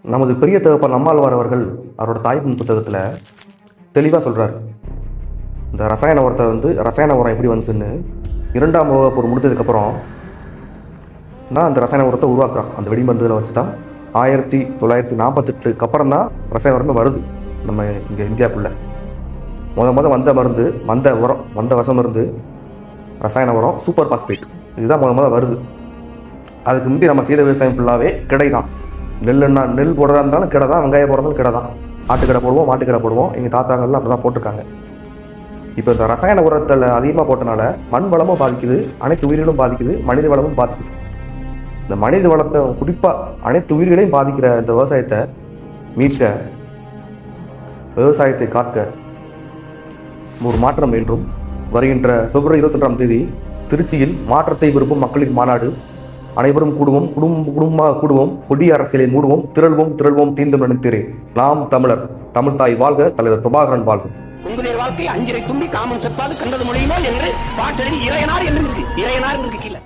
நமது பெரிய தகப்பன் நம்மாழ்வார் அவர்கள் அவரோட தாய்ப்பின் புத்தகத்தில் தெளிவாக சொல்கிறார். இந்த ரசாயன உரம் எப்படி வந்துச்சுன்னு 2ஆம் உலகப் போர் முடிஞ்சதுக்கப்புறம் தான் அந்த ரசாயன உரத்தை உருவாக்குறான். அந்த வெடிமருந்துகளை வச்சு தான் 1948க்கு அப்புறம் தான் ரசாயன உரமே வருது நம்ம இங்கே இந்தியாவுக்குள்ளே. வந்த விஷம் மருந்து ரசாயன உரம் சூப்பர் பாஸ்பேட், இதுதான் வருது. அதுக்கு முந்தைய நம்ம செய்த விவசாயம் ஃபுல்லாகவே கிடை தான். நெல் போடுறதா இருந்தாலும் கடை தான், வெங்காயம் போடுறதாலும் கடை தான். ஆட்டுக்கடை போடுவோம், மாட்டுக்கடை போடுவோம். எங்கள் தாத்தாங்கள்லாம் அப்படி தான் போட்டிருக்காங்க. இப்போ இந்த ரசாயன உரத்தில் அதிகமாக போட்டனால மண் வளமும் பாதிக்குது, அனைத்து உயிர்களும் பாதிக்குது, மனித வளமும் பாதிக்குது. இந்த மனித வளத்தை குறிப்பாக அனைத்து உயிர்களையும் பாதிக்கிற இந்த விவசாயத்தை மீட்க, விவசாயத்தை காக்க ஒரு மாற்றம் என்றும் வருகின்ற பிப்ரவரி 21ஆம் தேதி திருச்சியில் மாற்றத்தை விரும்பும் மக்களின் மாநாடு. அனைவரும் கூடுவோம், கொடிய அரசியலை மூடுவோம், திரள்வோம் தீந்தும் நினைத்தேன். நாம் தமிழர், தமிழ் தாய் வாழ்க, தலைவர் பிரபாகரன் வாழ்க. உங்களுடைய வாழ்க்கை அஞ்சிரை தும்பி காமம் செப்பாது கண்டது மொழியுமோ என்று பாட்டெழுதி இறையனார் என்று இருக்கு. இறையனார் இருக்கு கீழே.